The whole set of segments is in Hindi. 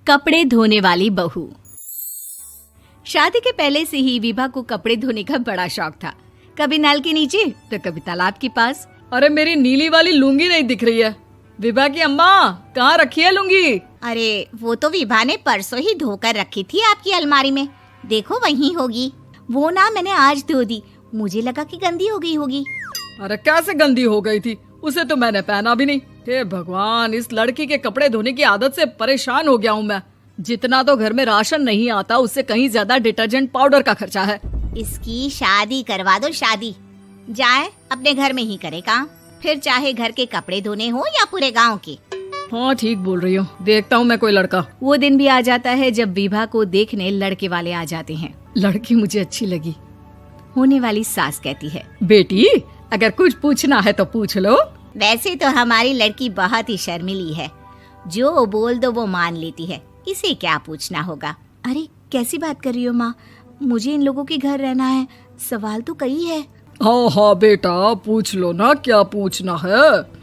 कपड़े धोने वाली बहू। शादी के पहले से ही विभा को कपड़े धोने का बड़ा शौक था। कभी नल के नीचे तो कभी तालाब के पास। अरे मेरी नीली वाली लुंगी नहीं दिख रही है। विभा की अम्मा, कहाँ रखी है लुंगी? अरे वो तो विभा ने परसों ही धोकर रखी थी आपकी अलमारी में, देखो वहीं होगी। वो ना मैंने आज धो दी, मुझे लगा कि गंदी हो गई होगी। अरे कैसे गंदी हो गई थी? उसे तो मैंने पहना भी नहीं। हे भगवान, इस लड़की के कपड़े धोने की आदत से परेशान हो गया हूँ मैं। जितना तो घर में राशन नहीं आता, उससे कहीं ज्यादा डिटर्जेंट पाउडर का खर्चा है। इसकी शादी करवा दो, शादी जाए अपने घर में ही करे काम, फिर चाहे घर के कपड़े धोने हो या पूरे गांव के। हाँ ठीक बोल रही हो, देखता हूँ मैं कोई लड़का। वो दिन भी आ जाता है जब विभा को देखने लड़के वाले आ जाते हैं। लड़की मुझे अच्छी लगी। होने वाली सास कहती है, बेटी अगर कुछ पूछना है तो पूछ लो। वैसे तो हमारी लड़की बहुत ही शर्मीली है, जो बोल दो वो मान लेती है, इसे क्या पूछना होगा। अरे कैसी बात कर रही हो माँ, मुझे इन लोगों के घर रहना है, सवाल तो कई है। हाँ हाँ बेटा, पूछ लो ना, क्या पूछना है।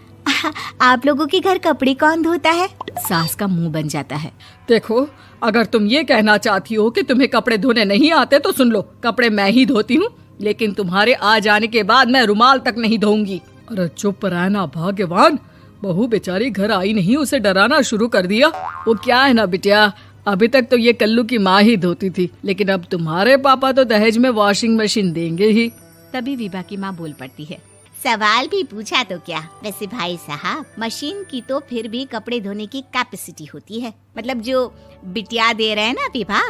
आप लोगों के घर कपड़े कौन धोता है? सास का मुंह बन जाता है। देखो, अगर तुम ये कहना चाहती हो कि तुम्हें कपड़े धोने नहीं आते तो सुन लो, कपड़े मैं ही धोती हूँ, लेकिन तुम्हारे आ जाने के बाद मैं रुमाल तक नहीं धोऊंगी। अरे चुप रहना भाग्यवान, बहू बेचारी घर आई नहीं, उसे डराना शुरू कर दिया। वो क्या है ना बिटिया, अभी तक तो ये कल्लू की माँ ही धोती थी, लेकिन अब तुम्हारे पापा तो दहेज में वॉशिंग मशीन देंगे ही। तभी विभा की माँ बोल पड़ती है, सवाल भी पूछा तो क्या। वैसे भाई साहब, मशीन की तो फिर भी कपड़े धोने की कैपेसिटी होती है। मतलब जो बिटिया दे रहे हैं ना विभा,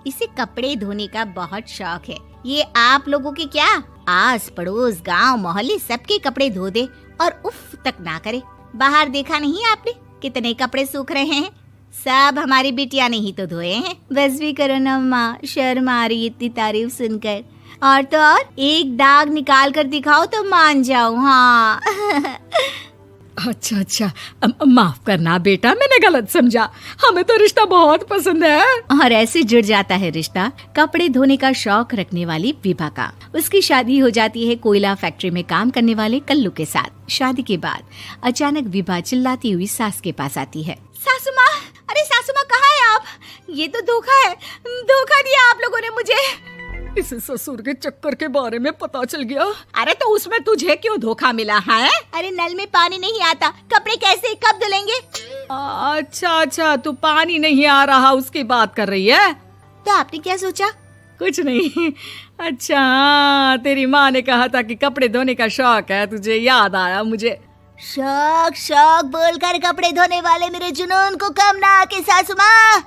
इसे कपड़े धोने का बहुत शौक है। ये आप लोगों के क्या, आस पड़ोस गांव मोहल्ले सबके कपड़े धो दे और उफ तक ना करे। बाहर देखा नहीं आपने कितने कपड़े सूख रहे हैं? सब हमारी बिटिया ने ही तो धोए हैं। बस भी करो ना माँ, शर्म आ रही इतनी तारीफ सुनकर। और तो और एक दाग निकाल कर दिखाओ तो मान जाओ। हाँ अच्छा, माफ करना बेटा, मैंने गलत समझा। हमें तो रिश्ता बहुत पसंद है। और ऐसे जुड़ जाता है रिश्ता कपड़े धोने का शौक रखने वाली विभा का। उसकी शादी हो जाती है कोयला फैक्ट्री में काम करने वाले कल्लू के साथ। शादी के बाद अचानक विभा चिल्लाती हुई सास के पास आती है। सासू माँ, अरे सासू माँ कहाँ है आप? ये तो धोखा है, धोखा दिया आप लोगों ने मुझे। इसे ससुर के चक्कर के बारे में पता चल गया। अरे तो उसमें तुझे क्यों धोखा मिला है? अरे नल में पानी नहीं आता, कपड़े कैसे कब धुलेंगे? अच्छा, तू पानी नहीं आ रहा उसकी बात कर रही है। तो आपने क्या सोचा? कुछ नहीं। अच्छा, तेरी माँ ने कहा था कि कपड़े धोने का शौक है तुझे, याद आया मुझे। शौक बोलकर कपड़े धोने वाले मेरे जुनून को कम ना आके सासू माँ,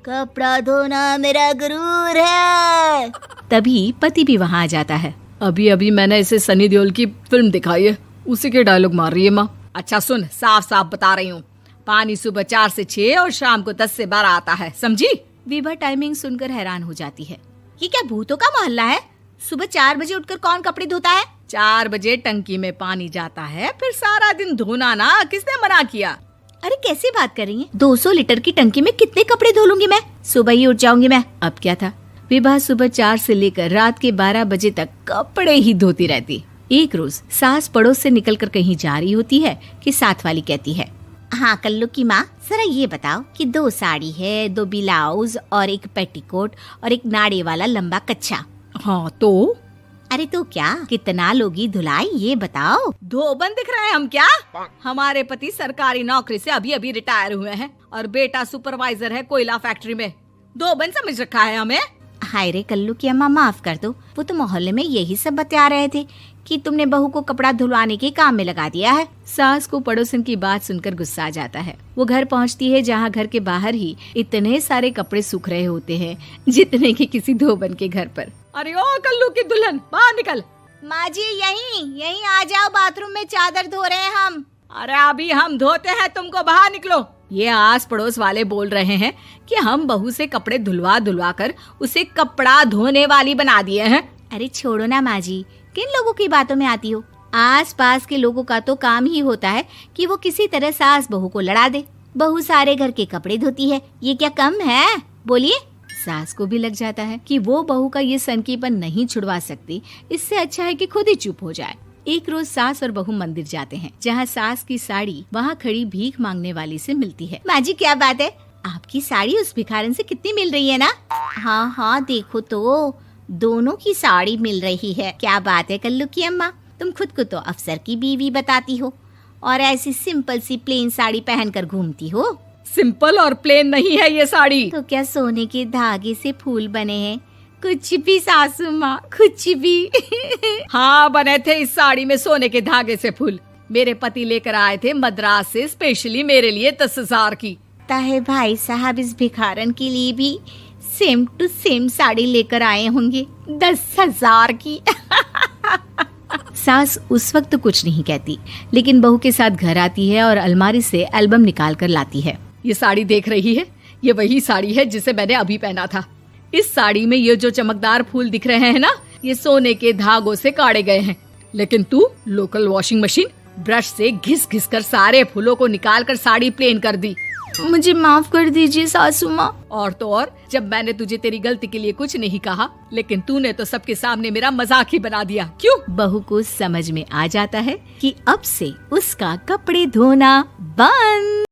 कपड़ा धोना मेरा गुरूर है। तभी पति भी वहाँ आ जाता है। अभी मैंने इसे सनी देओल की फिल्म दिखाई है, उसी के डायलॉग मार रही है माँ। अच्छा सुन, साफ बता रही हूँ, पानी सुबह 4 से 6 और शाम को 10 से 12 आता है, समझी? विभा टाइमिंग सुनकर हैरान हो जाती है। ये क्या भूतों का मोहल्ला है? सुबह 4 बजे उठकर कौन कपड़े धोता है? 4 बजे टंकी में पानी जाता है, फिर सारा दिन धोना ना, किसने मना किया? अरे कैसी बात कर रही हैं? 200 लीटर की टंकी में कितने कपड़े धो लूंगी मैं, सुबह ही उठ जाऊंगी मैं। अब क्या था, विभा सुबह 4 से लेकर रात के 12 बजे तक कपड़े ही धोती रहती। एक रोज सास पड़ोस से निकलकर कहीं जा रही होती है कि साथ वाली कहती है, हाँ कल्लू की माँ, जरा ये बताओ कि 2 साड़ी है, 2 ब्लाउज और एक पेटीकोट और एक नाड़े वाला लंबा कच्छा। हाँ तो? अरे तो क्या, कितना लोगी धुलाई ये बताओ। धोबन दिख रहे हैं हम क्या? हमारे पति सरकारी नौकरी से अभी रिटायर हुए हैं और बेटा सुपरवाइजर है कोयला फैक्ट्री में। धोबन समझ रखा है हमें। हाय रे कल्लू की अम्मा, माफ कर दो, वो तो मोहल्ले में यही सब बता रहे थे कि तुमने बहू को कपड़ा धुलवाने के काम में लगा दिया है। सास को पड़ोसन की बात सुनकर गुस्सा आ जाता है। वो घर पहुंचती है जहां घर के बाहर ही इतने सारे कपड़े सूख रहे होते हैं जितने कि किसी धोबन के घर पर। अरे ओ कल्लू की दुल्हन, बाहर निकल। माँ जी यहीं आ जाओ, बाथरूम में चादर धो रहे हैं हम। अरे अभी हम धोते हैं, तुमको बाहर निकलो। ये आस पड़ोस वाले बोल रहे हैं कि हम बहू से कपड़े धुलवा कर उसे कपड़ा धोने वाली बना दिए हैं। अरे छोड़ो ना माँ जी, किन लोगों की बातों में आती हो? आस पास के लोगों का तो काम ही होता है कि वो किसी तरह सास बहू को लड़ा दे। बहू सारे घर के कपड़े धोती है, ये क्या कम है? बोलिए। सास को भी लग जाता है कि वो बहू का ये सनकीपन नहीं छुड़वा सकती, इससे अच्छा है कि खुद ही चुप हो जाए। एक रोज सास और बहू मंदिर जाते हैं, जहाँ सास की साड़ी वहाँ खड़ी भीख मांगने वाली से मिलती है। माँ जी क्या बात है, आपकी साड़ी उस भिखारन से कितनी मिल रही है ना? हाँ हाँ देखो तो, दोनों की साड़ी मिल रही है। क्या बात है कल्लू की अम्मा, तुम खुद को तो अफसर की बीवी बताती हो और ऐसी सिंपल सी प्लेन साड़ी पहनकर घूमती हो। सिंपल और प्लेन नहीं है ये साड़ी। तो क्या सोने के धागे से फूल बने हैं? कुछ भी सासू माँ, कुछ भी। हाँ बने थे इस साड़ी में सोने के धागे से फूल। मेरे पति लेकर आए थे मद्रास से स्पेशली मेरे लिए 10,000 की। ताहे भाई साहब इस भिखारन के लिए भी सेम टू सेम साड़ी लेकर आए होंगे 10,000 की। सास उस वक्त तो कुछ नहीं कहती, लेकिन बहू के साथ घर आती है और अलमारी से एल्बम निकाल कर लाती है। ये साड़ी देख रही है, ये वही साड़ी है जिसे मैंने अभी पहना था। इस साड़ी में ये जो चमकदार फूल दिख रहे हैं ना, ये सोने के धागों से काढ़े गए हैं। लेकिन तू लोकल वॉशिंग मशीन ब्रश से घिस घिस कर सारे फूलों को निकाल कर साड़ी प्लेन कर दी। मुझे माफ कर दीजिए सासू माँ। और तो और, जब मैंने तुझे तेरी गलती के लिए कुछ नहीं कहा, लेकिन तूने तो सबके सामने मेरा मजाक ही बना दिया। क्यों? बहू को समझ में आ जाता है कि अब से उसका कपड़े धोना बंद।